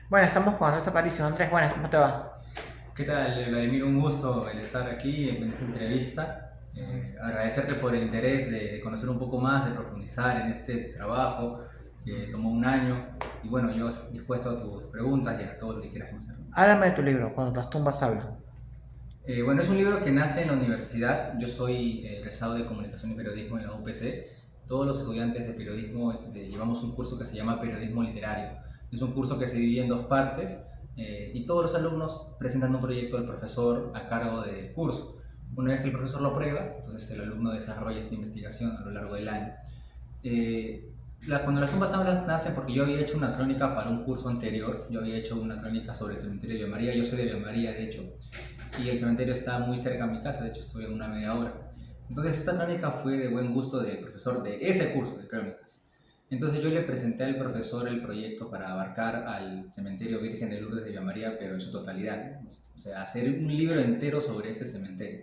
Bueno, estamos con Andrés Aparicio. Andrés, buenas, ¿cómo te va? ¿Qué tal, Vladimir? Un gusto el estar aquí en esta entrevista. Agradecerte por el interés de conocer un poco más, de profundizar en este trabajo que tomó un año. Y bueno, yo dispuesto a tus preguntas y a todo lo que quieras conocer. Háblame de tu libro, Cuando las tumbas hablan. Bueno, es un libro que nace en la universidad. Yo soy egresado de Comunicación y Periodismo en la UPC. Todos los estudiantes de periodismo llevamos un curso que se llama Periodismo Literario. Es un curso que se divide en dos partes y todos los alumnos presentan un proyecto del profesor a cargo del curso. Una vez que el profesor lo aprueba, entonces el alumno desarrolla esta investigación a lo largo del año. Cuando las tumbas hablan nace porque yo había hecho una crónica para un curso anterior. Yo había hecho una crónica sobre el cementerio de Villa María. Yo soy de Villa María, de hecho, y el cementerio está muy cerca de mi casa, de hecho estoy a una media hora. Entonces esta crónica fue de buen gusto del profesor de ese curso de crónicas. Entonces yo le presenté al profesor el proyecto para abarcar al cementerio Virgen de Lourdes de Villa María, pero en su totalidad, o sea, hacer un libro entero sobre ese cementerio.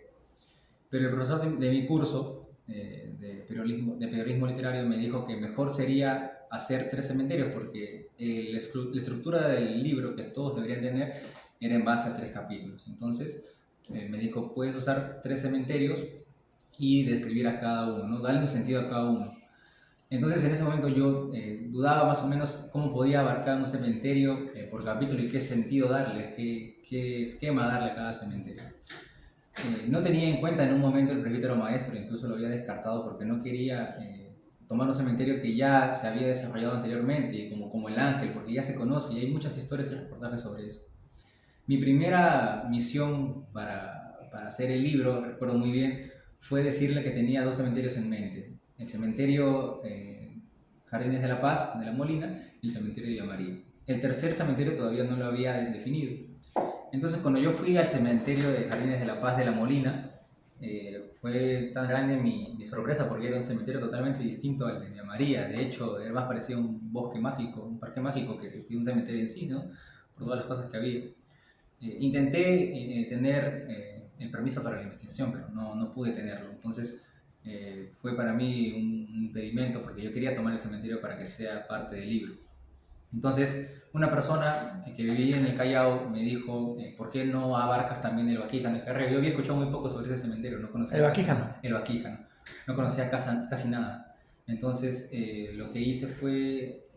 Pero el profesor de mi curso de periodismo literario me dijo que mejor sería hacer tres cementerios porque la estructura del libro que todos deberían tener era en base a tres capítulos. Entonces me dijo, puedes usar tres cementerios y describir a cada uno, ¿no? Darle un sentido a cada uno. Entonces en ese momento yo dudaba más o menos cómo podía abarcar un cementerio por capítulo y qué sentido darle, qué esquema darle a cada cementerio. No tenía en cuenta en un momento el presbítero maestro, incluso lo había descartado porque no quería tomar un cementerio que ya se había desarrollado anteriormente, como el Ángel, porque ya se conoce y hay muchas historias y reportajes sobre eso. Mi primera misión para hacer el libro, recuerdo muy bien, fue decirle que tenía dos cementerios en mente. El cementerio Jardines de la Paz, de La Molina, y el cementerio de Villa María. El tercer cementerio todavía no lo había definido. Entonces, cuando yo fui al cementerio de Jardines de la Paz de La Molina, fue tan grande mi sorpresa porque era un cementerio totalmente distinto al de Villa María. De hecho, era más parecido a un bosque mágico, un parque mágico que un cementerio en sí, ¿no? Por todas las cosas que había. Intenté tener el permiso para la investigación, pero no pude tenerlo. Entonces, fue para mí un impedimento porque yo quería tomar el cementerio para que sea parte del libro. Entonces, una persona que vivía en el Callao me dijo, ¿por qué no abarcas también el Baquíjano? Yo había escuchado muy poco sobre ese cementerio, no El conocía casi Baquíjano. el Baquíjano, no conocía casi nada. Entonces, lo que hice fue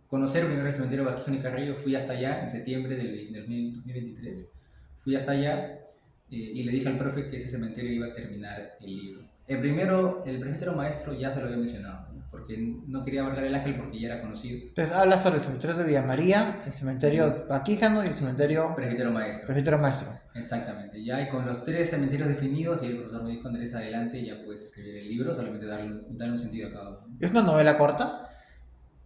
conocer primero el cementerio Baquíjano y Carrillo. Fui hasta allá en septiembre del 2023. Fui hasta allá y le dije al profe que ese cementerio iba a terminar el libro. El presbítero maestro ya se lo había mencionado, ¿no? Porque no quería abarcar el Ángel porque ya era conocido. Entonces habla sobre el cementerio de Villa María, el cementerio Baquíjano y el cementerio Presbítero maestro. Presbítero Maestro. Exactamente. Ya y con los tres cementerios definidos, y el profesor me dijo, Andrés, adelante, ya puedes escribir el libro, solamente darle un sentido a cada uno. ¿Es una novela corta?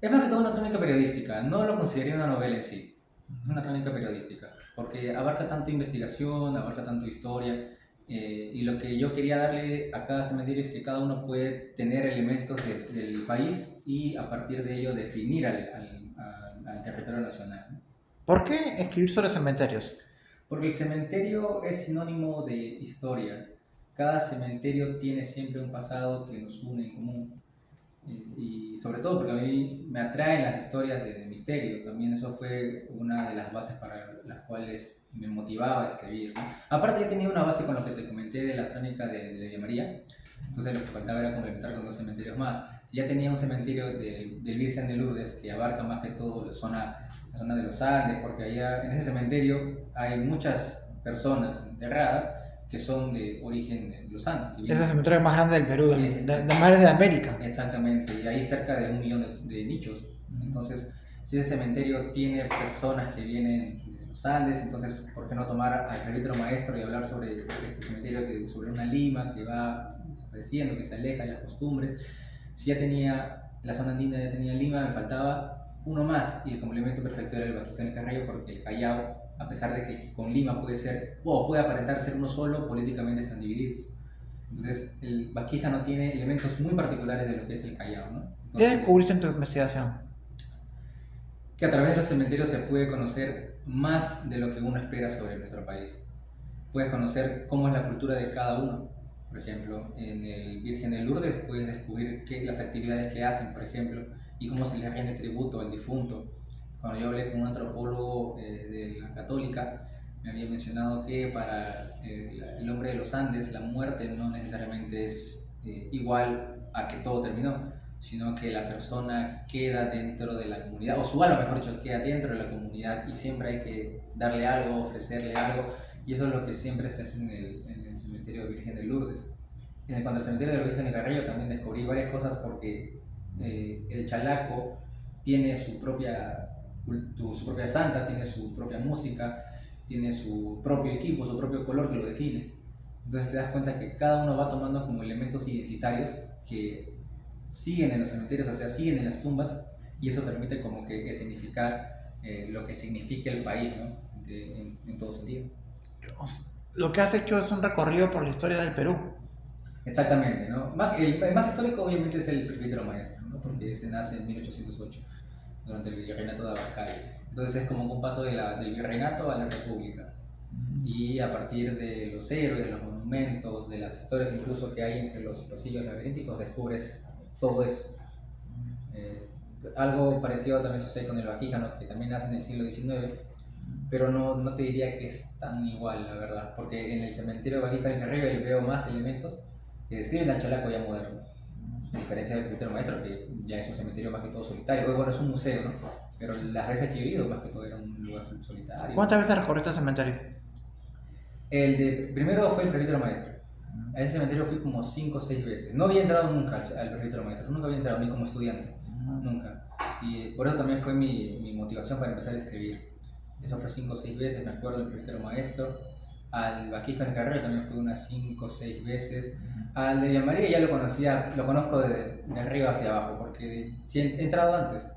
Es más que todo una crónica periodística, no lo consideraría una novela en sí, es una crónica periodística, porque abarca tanto investigación, abarca tanto historia, y lo que yo quería darle a cada cementerio es que cada uno puede tener elementos del país y a partir de ello definir al territorio nacional, ¿no? ¿Por qué escribir sobre cementerios? Porque el cementerio es sinónimo de historia. Cada cementerio tiene siempre un pasado que nos une en común. Y sobre todo porque a mí me atraen las historias de misterio. También eso fue una de las bases para las cuales me motivaba a escribir, ¿no? Aparte ya tenía una base con lo que te comenté de la crónica de Villa María. Entonces lo que faltaba era complementar con dos cementerios más. Ya tenía un cementerio del Virgen de Lourdes que abarca más que todo la zona de los Andes, porque allá en ese cementerio hay muchas personas enterradas que son de origen de los Andes. Es el cementerio más grande del Perú, Es- de más de América. Exactamente, y hay cerca de 1 millón de nichos. Entonces, si ese cementerio tiene personas que vienen de los Andes, entonces, ¿por qué no tomar al presbítero maestro y hablar sobre este cementerio, sobre una Lima que va desapareciendo, que se aleja de las costumbres? Si ya tenía la zona andina, ya tenía Lima, me faltaba uno más, y el complemento perfecto era el Baquijano y Carrillo, porque el Callao, a pesar de que con Lima puede ser, o puede aparentar ser uno solo, políticamente están divididos. Entonces, el Baquijano tiene elementos muy particulares de lo que es el Callao, ¿no? ¿Qué Entonces, descubriste en tu investigación? que a través de los cementerios se puede conocer más de lo que uno espera sobre nuestro país. Puedes conocer cómo es la cultura de cada uno. Por ejemplo, en el Virgen de Lourdes puedes descubrir las actividades que hacen, por ejemplo, y cómo se les rinde tributo al difunto. Cuando yo hablé con un antropólogo de la Católica me había mencionado que para el hombre de los Andes la muerte no necesariamente es igual a que todo terminó, sino que la persona queda dentro de la comunidad, o su alma, mejor dicho, queda dentro de la comunidad y siempre hay que darle algo, ofrecerle algo, y eso es lo que siempre se hace en el cementerio de Virgen de Lourdes. Cuando el cementerio de la Virgen de Carrillo también descubrí varias cosas porque el chalaco tiene su propia santa, tiene su propia música, tiene su propio equipo, su propio color que lo define. Entonces te das cuenta que cada uno va tomando como elementos identitarios que siguen en los cementerios, o sea, siguen en las tumbas, y eso permite como que significar lo que significa el país, ¿no? En todo sentido. Lo que has hecho es un recorrido por la historia del Perú. Exactamente, ¿no? El más histórico obviamente es el presbítero maestro, ¿no? Porque ese nace en 1808, durante el virreinato de Abascal. Entonces es como un paso del virreinato a la república. Y a partir de los héroes, de los monumentos, de las historias incluso que hay entre los pasillos laberínticos, descubres todo eso. Algo parecido también sucede con el Baquíjano, que también nace en el siglo XIX, pero no te diría que es tan igual, la verdad, porque en el cementerio de Baquíjano y Carrillo veo más elementos que describen al chalaco ya moderno, a diferencia del presbítero maestro, que ya es un cementerio más que todo solitario. Bueno, es un museo, ¿no? Pero las veces que he ido, más que todo era un lugar solitario. ¿Cuántas veces recorriste el cementerio? Primero fue el presbítero maestro. A ese cementerio fui como 5 o 6 veces. No había entrado nunca al presbítero maestro, nunca había entrado ni como estudiante, nunca. Y por eso también fue mi motivación para empezar a escribir. Eso fue 5 o 6 veces, me acuerdo, del presbítero maestro. Al Baquíjano de Carrera también fui unas 5 o 6 veces. Al de Villa María ya lo conozco de arriba hacia abajo, porque sí he entrado antes.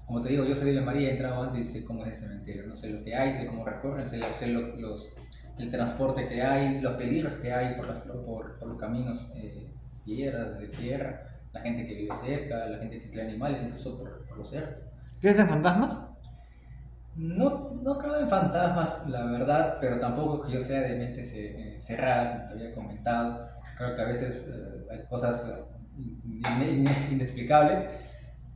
Como te digo, yo soy de Villa María, he entrado antes y sé cómo es el cementerio. No sé lo que hay, sé cómo recorren, sé el transporte que hay, los peligros que hay por los caminos, piedras, de tierra, la gente que vive cerca, la gente que cría animales, incluso por los cerros. ¿Crees en fantasmas? No creo en fantasmas, la verdad, pero tampoco que yo sea de mente cerrada, como te había comentado. Creo que a veces hay cosas inexplicables,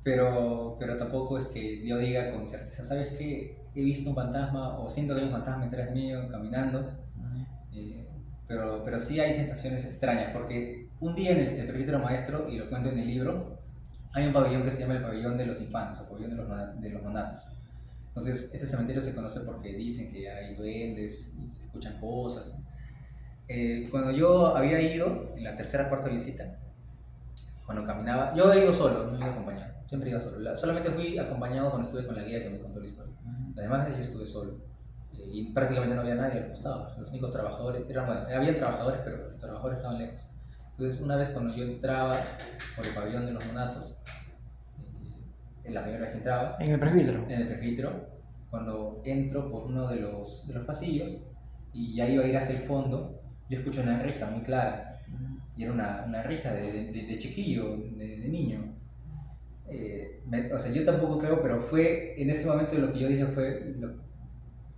pero tampoco es que yo diga con certeza, ¿sabes qué? He visto un fantasma o siento que hay un fantasma detrás mío caminando, pero sí hay sensaciones extrañas, porque un día en el presbítero maestro, y lo cuento en el libro, hay un pabellón que se llama el pabellón de los infantes o pabellón de los nonatos. Entonces ese cementerio se conoce porque dicen que hay duendes y se escuchan cosas. Cuando yo había ido en la tercera o cuarta visita, cuando caminaba, yo he ido solo, no he ido acompañado, siempre iba solo. Solamente fui acompañado cuando estuve con la guía que me contó la historia. Las demás veces yo estuve solo y prácticamente no había nadie al costado. Los únicos trabajadores había trabajadores, pero los trabajadores estaban lejos. Entonces una vez cuando yo entraba por el pabellón de los monatos, en la primera vez que entraba, en el presbítero, cuando entro por uno de los pasillos y ya iba a ir hacia el fondo, yo escucho una risa muy clara, y era una risa de chiquillo, de niño. O sea, yo tampoco creo, pero fue en ese momento lo que yo dije fue,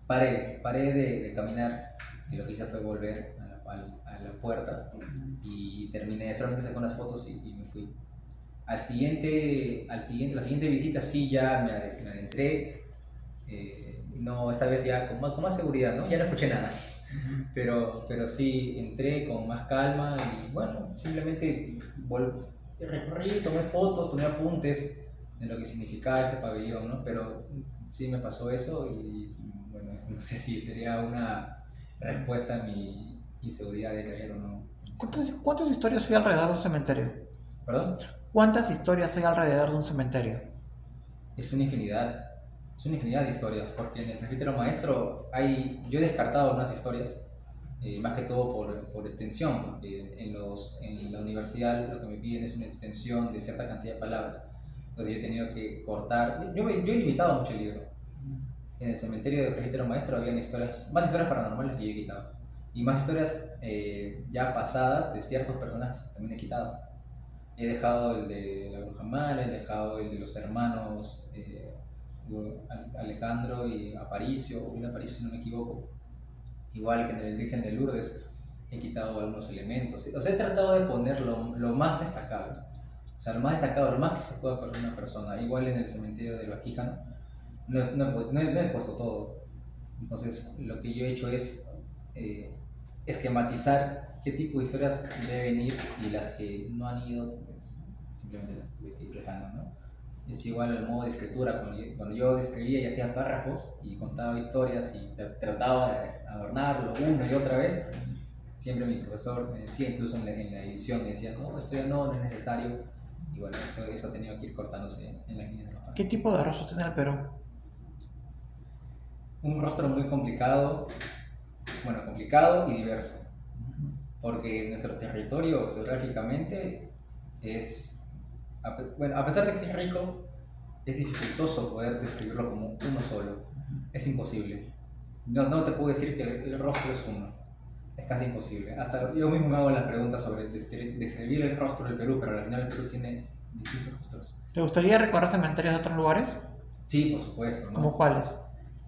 paré de caminar, y lo que hice fue volver a la puerta y terminé, solamente saqué unas fotos y me fui. La siguiente visita sí ya me adentré, no, esta vez ya con más seguridad, ¿no? Ya no escuché nada, pero sí entré con más calma y bueno, simplemente recorrí, tomé fotos, tomé apuntes de lo que significaba ese pabellón, ¿no? Pero sí me pasó eso y bueno, no sé si sería una respuesta a mi inseguridad de creer o no. ¿Cuántas historias hay alrededor de un cementerio? ¿Perdón? ¿Cuántas historias hay alrededor de un cementerio? Es una infinidad de historias, porque en el presbítero maestro yo he descartado algunas historias, más que todo por extensión, porque en la universidad lo que me piden es una extensión de cierta cantidad de palabras, entonces yo he tenido que cortar, yo he limitado mucho el libro. En el cementerio del presbítero maestro había más historias paranormales que yo he quitado, y más historias ya pasadas de ciertos personajes que también he quitado. He dejado el de la bruja mala, he dejado el de los hermanos Alejandro y Aparicio, o Aparicio si no me equivoco. Igual que en el Virgen de Lourdes he quitado algunos elementos. O sea, he tratado de poner lo más destacable. O sea, lo más destacado, lo más que se pueda para una persona. Igual en el cementerio del Baquíjano no he puesto todo. Entonces, lo que yo he hecho es esquematizar qué tipo de historias deben ir y las que no han ido, pues simplemente las tuve que ir dejando, ¿no? Es igual el modo de escritura, cuando yo escribía y hacía párrafos y contaba historias y trataba de adornarlo una y otra vez, siempre mi profesor me decía, incluso en la edición, me decía, no, esto ya no es necesario. Y bueno, eso ha tenido que ir cortándose en las líneas de los ¿Qué párrafos. tipo de rostro tiene el Perú? Un rostro muy complicado, bueno, complicado y diverso, porque nuestro territorio geográficamente es, bueno, a pesar de que es rico, es dificultoso poder describirlo como uno solo, es imposible. No te puedo decir que el rostro es uno, es casi imposible. Hasta yo mismo me hago las preguntas sobre describir el rostro del Perú, pero al final el Perú tiene distintos rostros. ¿Te gustaría recorrer cementerios de otros lugares? Sí, por supuesto, ¿Cómo ¿no? cuáles?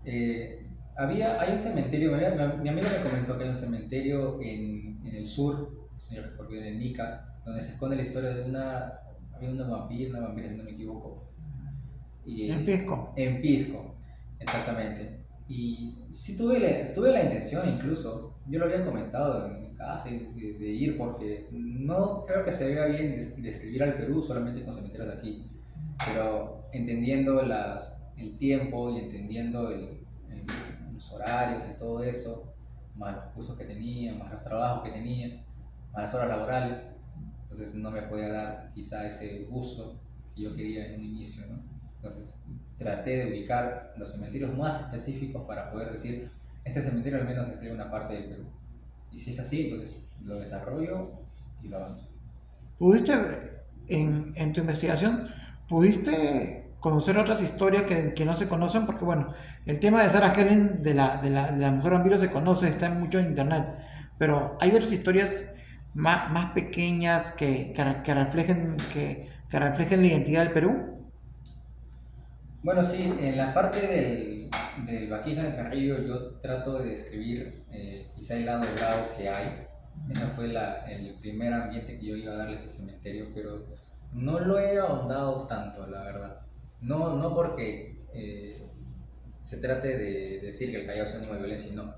Hay un cementerio, mi amigo me comentó que hay un cementerio en el sur, si no recuerdo bien, en Nica, donde se esconde la historia de había una vampira si no me equivoco, En y, Pisco. en Pisco, exactamente. Y sí tuve la intención incluso, yo lo había comentado en mi casa, de ir porque no creo que se vea bien describir al Perú solamente con cementerios de aquí, pero entendiendo el tiempo y entendiendo los horarios y todo eso, más los cursos que tenía, más los trabajos que tenía, más las horas laborales, entonces no me podía dar quizá ese gusto que yo quería en un inicio, ¿no? Entonces traté de ubicar los cementerios más específicos para poder decir, este cementerio al menos describe una parte del Perú. Y si es así, entonces lo desarrollo y lo avanzo. ¿Pudiste, en tu investigación, pudiste conocer otras historias que no se conocen? Porque bueno, el tema de Sarah Helen, de la mujer vampiro se conoce, está mucho en internet, pero hay otras historias más pequeñas que reflejen la identidad del Perú. Bueno, sí, en la parte del Baquija del Carrillo yo trato de describir quizá el lado bravo que hay. Ese fue el primer ambiente que yo iba a darle a ese cementerio, pero no lo he ahondado tanto, la verdad. No porque se trate de decir que el Callao es sinónimo de violencia, no.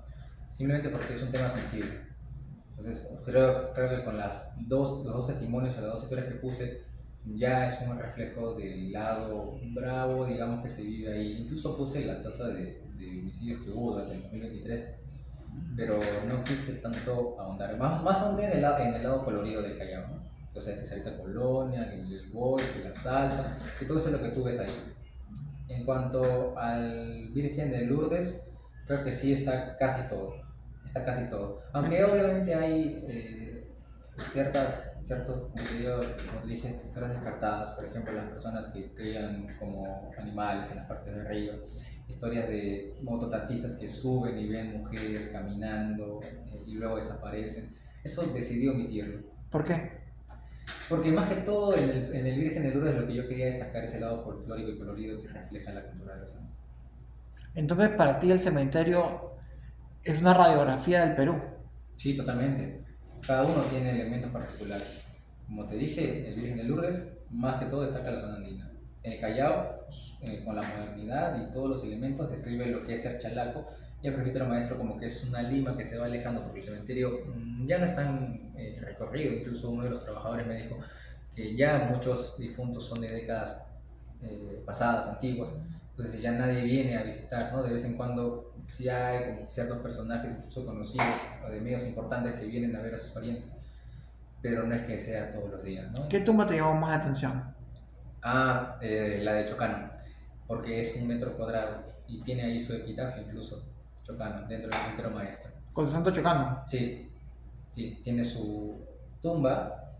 Simplemente porque es un tema sensible. Entonces, creo que con los dos testimonios o las dos historias que puse, ya es un reflejo del lado bravo, digamos, que se vive ahí. Incluso puse la tasa de homicidios que hubo durante el 2023, pero no quise tanto ahondar. Más ahondé en el lado colorido del Callao, ¿no? O sea, que es ahorita Colonia, el golf, la salsa, y todo eso es lo que tú ves ahí. En cuanto al Virgen de Lourdes, creo que sí está casi todo. Está casi todo. Aunque obviamente hay ciertos, como te dije, historias descartadas. Por ejemplo, las personas que crían como animales en las partes de arriba. Historias de mototaxistas que suben y ven mujeres caminando y luego desaparecen. Eso decidí omitirlo. ¿Por qué? Porque más que todo en el Virgen de Lourdes lo que yo quería destacar es el lado folclórico y colorido que refleja la cultura de los Andes. Entonces, para ti el cementerio es una radiografía del Perú. Sí, totalmente. Cada uno tiene elementos particulares. Como te dije, el Virgen de Lourdes más que todo destaca la zona andina. En el Callao, con la modernidad y todos los elementos, describe lo que es ser chalaco. Y el presbítero maestro como que es una lima que se va alejando porque el cementerio ya no es tan recorrido. Incluso uno de los trabajadores me dijo que ya muchos difuntos son de décadas pasadas, antiguas. Entonces ya nadie viene a visitar, ¿no? De vez en cuando sí hay como ciertos personajes incluso conocidos o de medios importantes que vienen a ver a sus parientes, pero no es que sea todos los días, ¿no? ¿Qué tumba te llamó más la atención? La de Chocano, porque es 1 metro cuadrado y tiene ahí su epitafio incluso, Chocano, dentro del centro maestro. Con Santo Chocano. Sí, sí, tiene su tumba,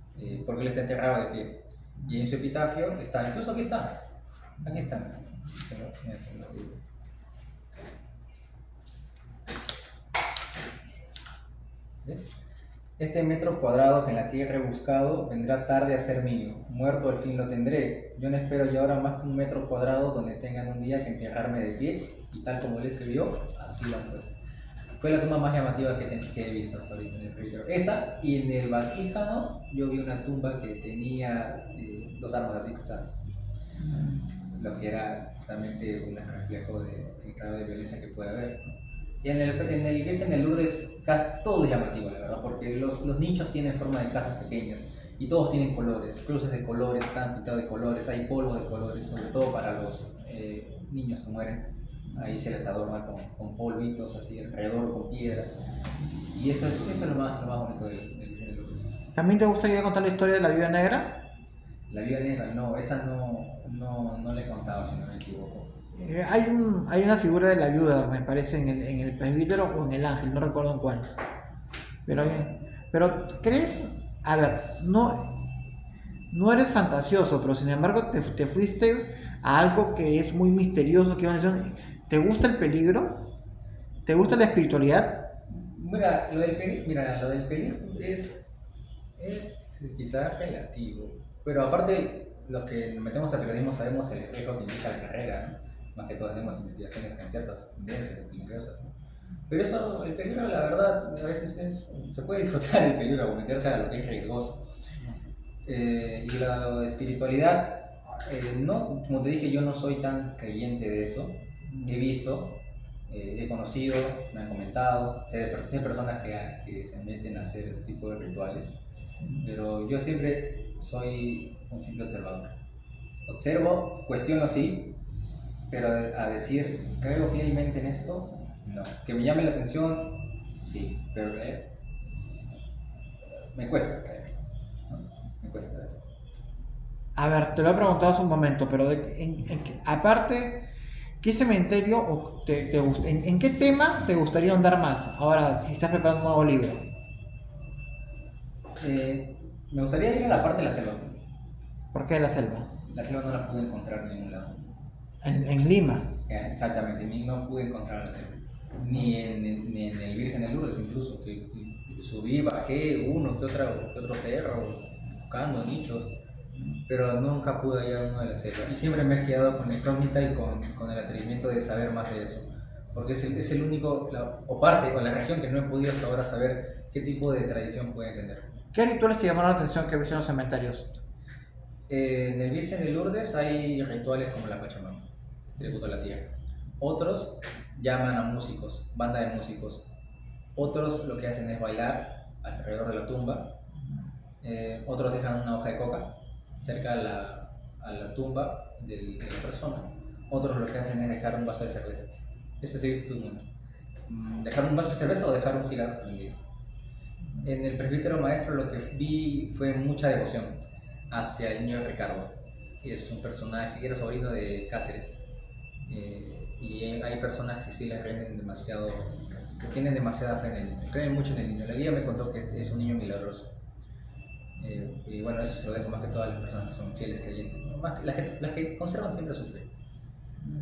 porque él está enterrado de pie. Y en su epitafio está, incluso aquí está. ¿Ves? Este 1 metro cuadrado que en la tierra he buscado vendrá tarde a ser mío, muerto al fin lo tendré. Yo no espero ya ahora más que 1 metro cuadrado donde tengan un día que enterrarme de pie, y tal como él escribió, así lo han puesto. Fue la tumba más llamativa que he visto hasta ahorita en el River. Esa, y en el Baquíjano yo vi una tumba que tenía 2 armas así cruzadas, lo que era justamente un reflejo del grado de violencia que puede haber, ¿no? En el Virgen de Lourdes todo es llamativo, la verdad, porque los nichos tienen forma de casas pequeñas y todos tienen colores, cruces de colores, están pintados de colores, hay polvo de colores, sobre todo para los niños que mueren. Ahí se les adorna con polvitos así alrededor, con piedras. Y eso es lo más bonito del Virgen de Lourdes. ¿También te gustaría contar la historia de la Viuda Negra? La Viuda Negra, no, esa no le he contado, si no me equivoco. Hay una figura de la viuda, me parece, en el presbítero o en el ángel, no recuerdo en cuál. Pero ¿crees? A ver, no eres fantasioso, pero sin embargo te fuiste a algo que es muy misterioso, ¿te gusta el peligro? ¿Te gusta la espiritualidad? Mira, lo del peligro es quizás relativo, pero aparte los que nos metemos a periodismo sabemos el riesgo que implica la carrera, ¿no? Más que todo hacemos investigaciones con ciertas tendencias peligrosas, ¿no? Pero eso, el peligro, la verdad, a veces se puede disfrutar el peligro o meterse a lo que es riesgoso. Y la espiritualidad, no, como te dije, yo no soy tan creyente de eso. He visto, he conocido, me han comentado, sé de personas que se meten a hacer ese tipo de rituales, pero yo siempre soy un simple observador. Observo, cuestiono sí, pero a decir, creo fielmente en esto, no. Que me llame la atención, sí, pero me cuesta creer, ¿no? Me cuesta eso. A ver, te lo he preguntado hace un momento, pero aparte, ¿qué cementerio te gusta? ¿En qué tema te gustaría ahondar más? Ahora, si estás preparando un nuevo libro. Me gustaría ir a la parte de la selva. ¿Por qué la selva? La selva no la pude encontrar en ningún lado. En Lima. Exactamente, no pude encontrar la selva. Ni en el Virgen de Lourdes, incluso, que subí, bajé uno que otro cerro, buscando nichos, pero nunca pude ir a uno de la selva. Y siempre me he quedado con la incógnita y con el atrevimiento de saber más de eso, porque es el único, o la región que no he podido hasta ahora saber qué tipo de tradición puede tener. ¿Qué rituales te llamaron la atención que viste en los cementerios? En el Virgen de Lourdes hay rituales como la Pachamama, tributo a la tierra. Otros llaman a músicos, banda de músicos. Otros lo que hacen es bailar alrededor de la tumba. Otros dejan una hoja de coca cerca a la tumba de la persona. Otros lo que hacen es dejar un vaso de cerveza. Eso sí he visto mucho. Dejar un vaso de cerveza o dejar un cigarro prendido. En el presbítero maestro lo que vi fue mucha devoción hacia el niño Ricardo, que es un personaje que era sobrino de Cáceres. Y hay personas que sí les rinden demasiado, que tienen demasiada fe en el niño, creen mucho en el niño. La guía me contó que es un niño milagroso. Y bueno, eso se lo dejo más que todas las personas que son fieles creyentes, ¿no? Más que las que conservan siempre su fe.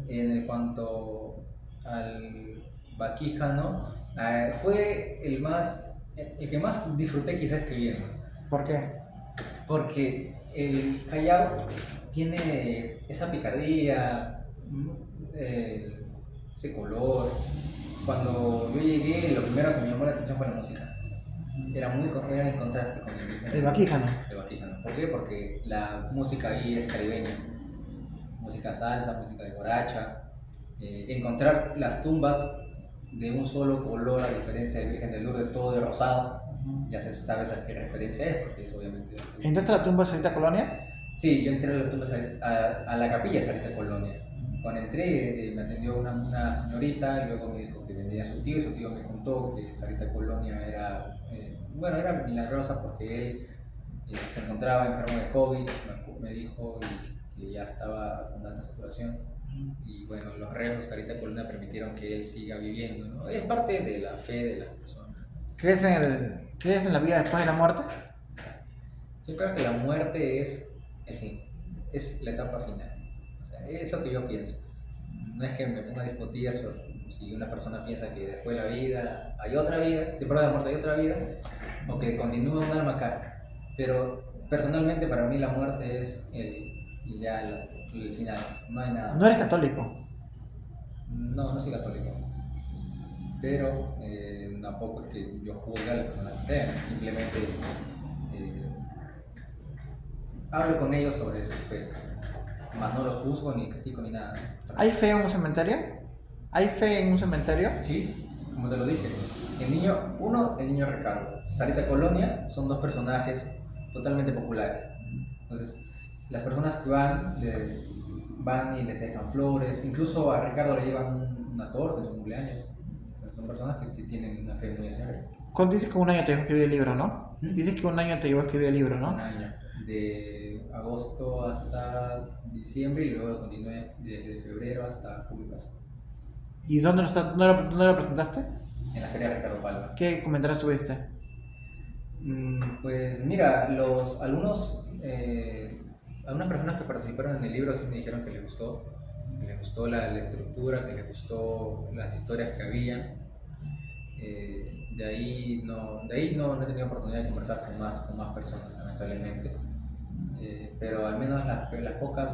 En cuanto al Baquíjano, fue el que más disfruté quizás escribiendo. ¿Por qué? Porque el Callao tiene esa picardía, ese color. Cuando yo llegué, lo primero que me llamó la atención fue la música. Era en contraste con El Baquíjano. El Baquíjano. ¿Por qué? Porque la música ahí es caribeña. Música salsa, música de guaracha. Encontrar las tumbas de un solo color, a diferencia del Virgen de Lourdes, todo de rosado, ya sabes a qué referencia es, porque es obviamente... ¿Entraste a la tumba de Sarita Colonia? Sí, yo entré a la tumba, a la capilla Sarita Colonia. Cuando entré, me atendió una señorita, luego me dijo que vendía a su tío, y su tío me contó que Sarita Colonia era, era milagrosa porque él se encontraba enfermo de COVID, me dijo, y que ya estaba con alta saturación. Y bueno, los rezos de Sarita Colonia permitieron que él siga viviendo, ¿no? Es parte de la fe de las personas. ¿Crees en la vida después de la muerte? Yo creo que la muerte es el fin, es la etapa final. O sea, es lo que yo pienso. No es que me ponga a discutir sobre si una persona piensa que después de la vida hay otra vida, después de la muerte hay otra vida, o que continúa un alma acá. Pero personalmente para mí la muerte es el final, no hay nada. ¿No eres católico? No soy católico. Pero tampoco es que yo juzgue a las personas que crean, simplemente hablo con ellos sobre su fe, más no los juzgo ni critico ni nada. ¿Hay fe en un cementerio? ¿Hay fe en un cementerio? Sí, como te lo dije, el niño Ricardo, Sarita Colonia, son dos personajes totalmente populares. Entonces, las personas que van y les dejan flores, incluso a Ricardo le llevan una torta en su cumpleaños. O sea, son personas que sí tienen una fe muy seria. Cuando dices que un año te llevó a escribir el libro, ¿no? Dices que un año te llevó a escribir el libro, ¿no? Un año, de agosto hasta diciembre y luego continué desde febrero hasta julio casi. ¿Y dónde lo presentaste? En la feria Ricardo Palma. ¿Qué comentarios tuviste? Pues mira, algunas personas que participaron en el libro sí me dijeron que les gustó la estructura, que les gustó las historias que había. De ahí no he tenido oportunidad de conversar con más personas, lamentablemente. Pero al menos la poca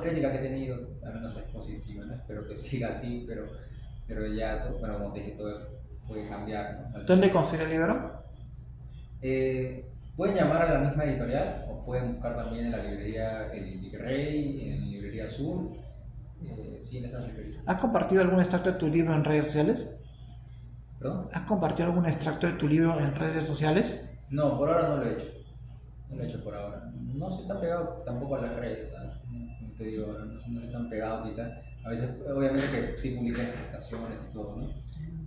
crítica que he tenido, al menos es positiva, ¿no? Espero que siga así, pero ya, bueno, como te dije, todo puede cambiar, ¿no? ¿Dónde conseguí el libro? Pueden llamar a la misma editorial o pueden buscar también en la librería El Virrey, en la librería Azul, sí, en esas librerías. ¿Has compartido algún extracto de tu libro en redes sociales? ¿Perdón? ¿Has compartido algún extracto de tu libro en redes sociales? No, por ahora no lo he hecho. No lo he hecho por ahora. No soy tan pegado tampoco a las redes, ¿sabes? Como te digo, no soy tan pegado quizá. A veces, obviamente que sí publico las prestaciones y todo, ¿no?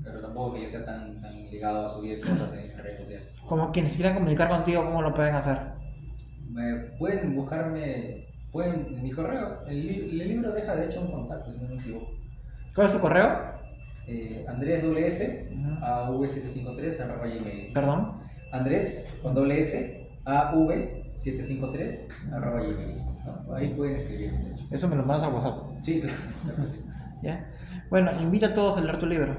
Pero tampoco que yo sea tan ligado a subir cosas en redes sociales. Como quienes quieran comunicar contigo, ¿cómo lo pueden hacer? Pueden buscarme, en mi correo. El libro deja de hecho un contacto, si no me equivoco. ¿Cuál es tu correo? Andrés WS AV753 Perdón. Andrés con doble S AV753 @gmail, ¿no? Ahí pueden escribirme, de hecho. Eso me lo mandas a WhatsApp. Sí, claro, claro que sí. ¿Ya? Bueno, invita a todos a leer tu libro.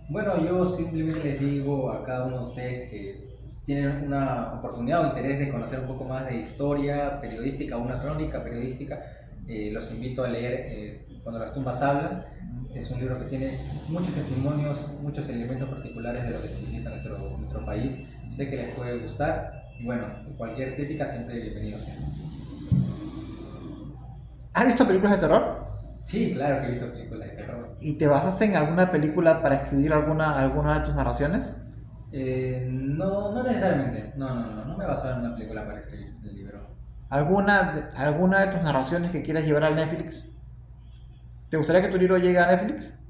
Bueno, yo simplemente les digo a cada uno de ustedes que si tienen una oportunidad o interés de conocer un poco más de historia periodística o una crónica periodística, los invito a leer Cuando las tumbas hablan. Es un libro que tiene muchos testimonios, muchos elementos particulares de lo que significa nuestro país. Sé que les puede gustar y bueno, cualquier crítica siempre bienvenido sea. ¿Has visto películas de terror? Sí, claro que he visto películas de terror. ¿Y te basaste en alguna película para escribir alguna de tus narraciones? No necesariamente. No me he basado en una película para escribir ese libro. ¿Alguna de tus narraciones que quieras llevar al Netflix? ¿Te gustaría que tu libro llegue a Netflix?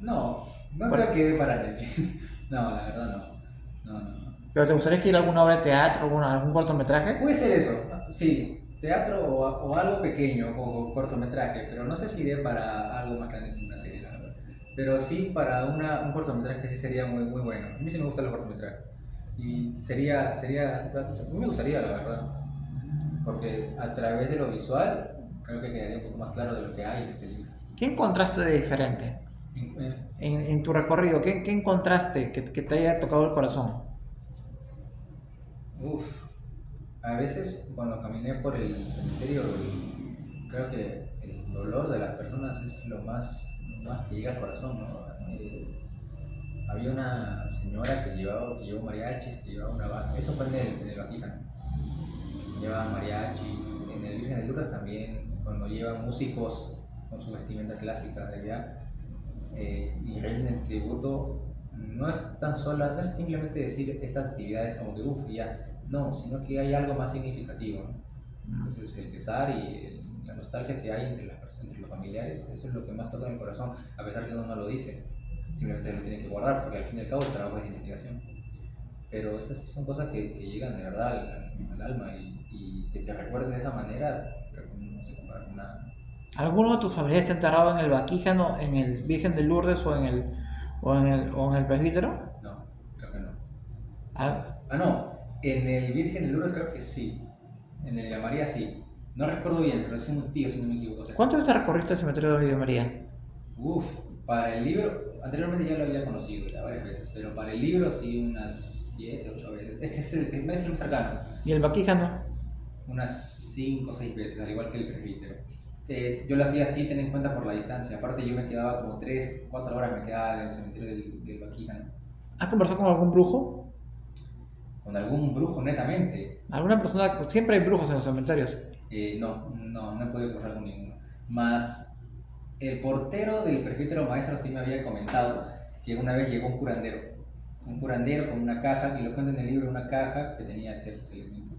No creo que dé para Netflix. No, la verdad no. ¿Pero te gustaría escribir alguna obra de teatro, algún cortometraje? Puede ser eso, sí. Teatro o algo pequeño, o cortometraje, pero no sé si dé para algo más grande como una serie, la verdad. Pero sí, para un cortometraje sí sería muy, muy bueno. A mí sí me gustan los cortometrajes. Y a mí me gustaría, la verdad. Porque a través de lo visual, creo que quedaría un poco más claro de lo que hay en este libro. ¿Qué encontraste de diferente en tu recorrido? ¿Qué encontraste que te haya tocado el corazón? A veces cuando caminé por el cementerio, creo que el dolor de las personas es lo más que llega al corazón, ¿no? Había una señora que llevó mariachis, que llevaba una banda. Eso fue en el Vaquijano. Llevaban mariachis. En el Virgen de Lourdes también, cuando llevan músicos con su vestimenta clásica de allá y rinden tributo, no es simplemente decir estas actividades como que ya. No, sino que hay algo más significativo, ¿no? Entonces el pesar y la nostalgia que hay entre los familiares, eso es lo que más toca en el corazón, a pesar que uno no lo dice, simplemente lo tiene que guardar, porque al fin y al cabo el trabajo es de investigación. Pero esas son cosas que llegan de verdad al alma y que te recuerden de esa manera, creo que no se compara con nada. ¿Alguno de tus familiares está enterrado en el Vaquíjano, en el Virgen de Lourdes o en el presbítero? No, creo que no. Ah, No. En el Virgen de Lourdes creo que sí. En el de la María sí. No recuerdo bien, pero es un tío, si no me equivoco. O sea, ¿cuántas veces recorriste el cementerio de María? Para el libro, anteriormente ya lo había conocido ya varias veces, pero para el libro sí unas 7, 8 veces. Es que es el más cercano. ¿Y el Vaquíjano? Unas 5 o 6 veces, al igual que el presbítero. Yo lo hacía así, ten en cuenta por la distancia. Aparte yo me quedaba como 3, 4 horas me quedaba en el cementerio del Vaquijano. ¿Has conversado con algún brujo? Con algún brujo netamente. ¿Alguna persona? Siempre hay brujos en los cementerios. No he podido correr con ninguno. Más el portero del presbítero maestro sí me había comentado que una vez llegó un curandero con una caja, y lo cuenta en el libro, una caja que tenía ciertos elementos,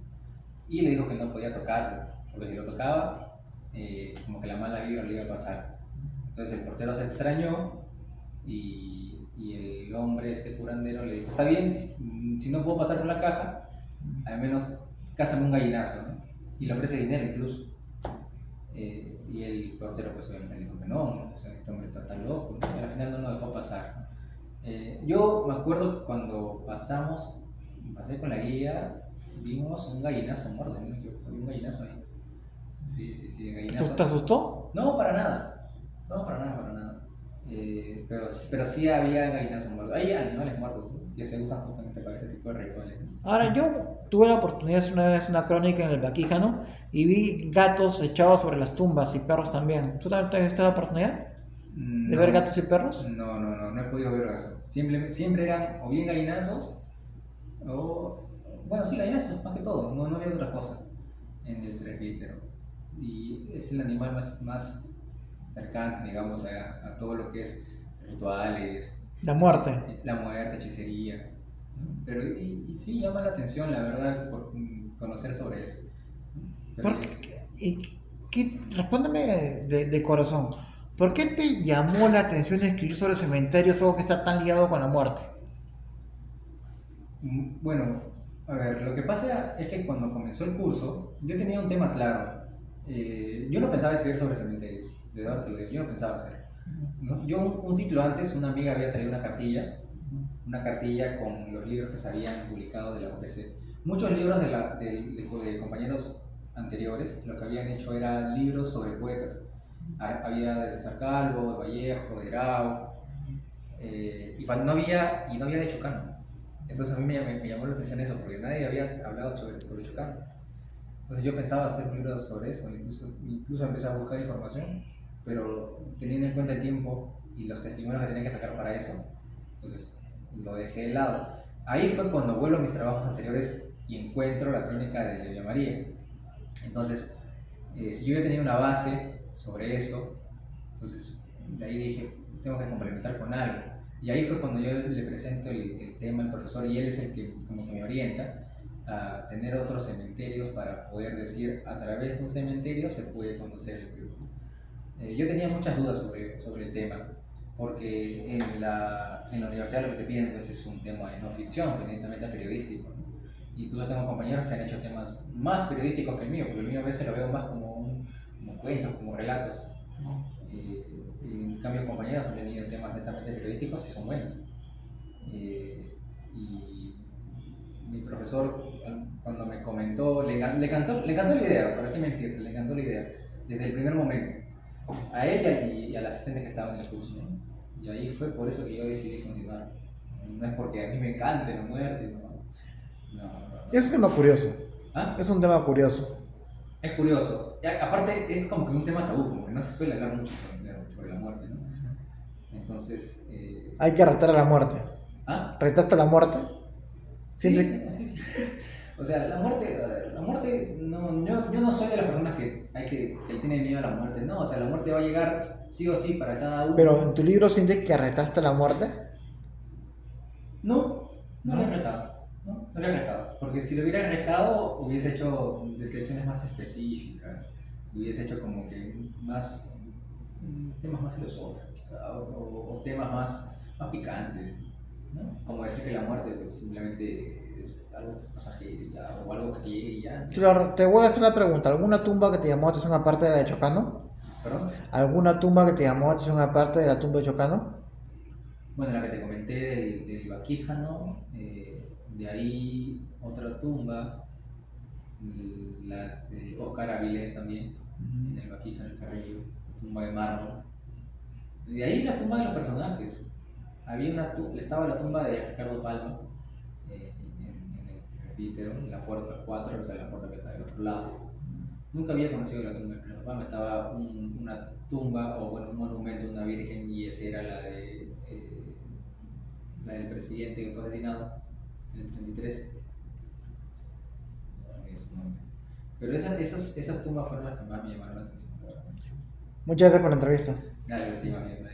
y le dijo que no podía tocarlo, porque si lo tocaba, como que la mala vibra le iba a pasar. Entonces el portero se extrañó y el hombre, este curandero, le dijo, está bien, si no puedo pasar por la caja, al menos cásame un gallinazo, ¿no? Y le ofrece dinero incluso. Y el portero pues obviamente le dijo que no, o sea, este hombre está tan loco, ¿no? Y al final no nos dejó pasar. Yo me acuerdo que cuando pasé con la guía, vimos un gallinazo muerto, si no me equivoco, había un gallinazo ahí. Sí, sí, sí, gallinazo. ¿Te asustó? No, para nada. No, para nada, para nada. Pero sí había gallinazos muertos. Hay animales muertos, ¿no? Que se usan justamente para este tipo de rituales, ¿no? Ahora, yo tuve la oportunidad de hacer una vez una crónica en el Baquíjano y vi gatos echados sobre las tumbas y perros también. ¿Tú también tuviste la oportunidad de ver gatos y perros? No he podido ver eso. Siempre eran o bien gallinazos o. Bueno, sí, gallinazos, más que todo. No había otra cosa en el presbítero. Y es el animal más cercano, digamos, a todo lo que es rituales, La muerte. la muerte, hechicería. Pero y sí llama la atención, la verdad, por conocer sobre eso. Pero, Respóndeme de corazón. ¿Por qué te llamó la atención escribir sobre cementerios, algo que está tan ligado con la muerte? bueno, a ver, lo que pasa es que cuando comenzó el curso, yo tenía un tema claro. Yo no pensaba escribir sobre cementerios, de verdad te lo digo, yo no pensaba hacerlo. Yo un ciclo antes, una amiga había traído una cartilla con los libros que se habían publicado de la UPC. Muchos libros de compañeros anteriores, lo que habían hecho eran libros sobre poetas. Había de César Calvo, de Vallejo, de Grau, no había de Chocano. Entonces a mí me llamó la atención eso, porque nadie había hablado sobre Chocano. Entonces yo pensaba hacer un libro sobre eso, incluso empecé a buscar información, pero teniendo en cuenta el tiempo y los testimonios que tenía que sacar para eso, entonces lo dejé de lado. Ahí fue cuando vuelvo a mis trabajos anteriores y encuentro la crónica de Villa María. Entonces, si yo ya tenía una base sobre eso, entonces de ahí dije, tengo que complementar con algo. Y ahí fue cuando yo le presento el tema al profesor y él es el que como que me orienta a tener otros cementerios para poder decir, a través de un cementerio se puede conocer el Perú. Yo tenía muchas dudas sobre el tema, porque en la universidad lo que te piden pues, es un tema de no ficción, evidentemente periodístico, ¿no? Incluso tengo compañeros que han hecho temas más periodísticos que el mío, porque el mío a veces lo veo más como cuentos, como relatos. En cambio, compañeros han tenido temas netamente periodísticos y son buenos. Y mi profesor, cuando me comentó, le encantó la idea, para qué mentirte, le encantó la idea, desde el primer momento, a ella y al asistente que estaba en el curso, ¿no? Y ahí fue por eso que yo decidí continuar. No es porque a mí me encante la muerte, no. Es un tema curioso. ¿Ah? Es un tema curioso. Es curioso. Aparte, es como que un tema tabú, como que no se suele hablar mucho sobre la muerte, ¿no? Entonces. Hay que retar a la muerte. ¿Ah? ¿Retaste a la muerte? Sí. O sea, la muerte no, yo no soy de las personas que le tiene miedo a la muerte, no, o sea, la muerte va a llegar sí o sí para cada uno. Pero en tu libro sientes que retaste a la muerte. No le he retado, no le he retado, porque si lo hubiera retado hubiese hecho descripciones más específicas, hubiese hecho como que temas más filosóficos quizá, o temas más picantes, ¿no? Como decir que la muerte pues, simplemente es algo pasajero ya, o algo que llegue y ya. Claro, te voy a hacer una pregunta. ¿Alguna tumba que te llamó la atención aparte de la de Chocano? ¿Perdón? ¿Alguna tumba que te llamó la atención aparte de la tumba de Chocano? Bueno, la que te comenté del Baquíjano, de ahí otra tumba, la de Óscar Avilés también, en el Baquíjano, el Carrillo, tumba de mármol. De ahí la tumba de los personajes. Estaba la tumba de Ricardo Palma, en el presbítero, en la puerta 4, o sea, la puerta que está del otro lado. Nunca había conocido la tumba de Ricardo Palma, estaba una tumba, o bueno, un monumento, una virgen, y esa era la del presidente que fue asesinado en el 33. Pero esas tumbas fueron las que más me llamaron la atención. Muchas gracias por la entrevista. Dale, te imagino.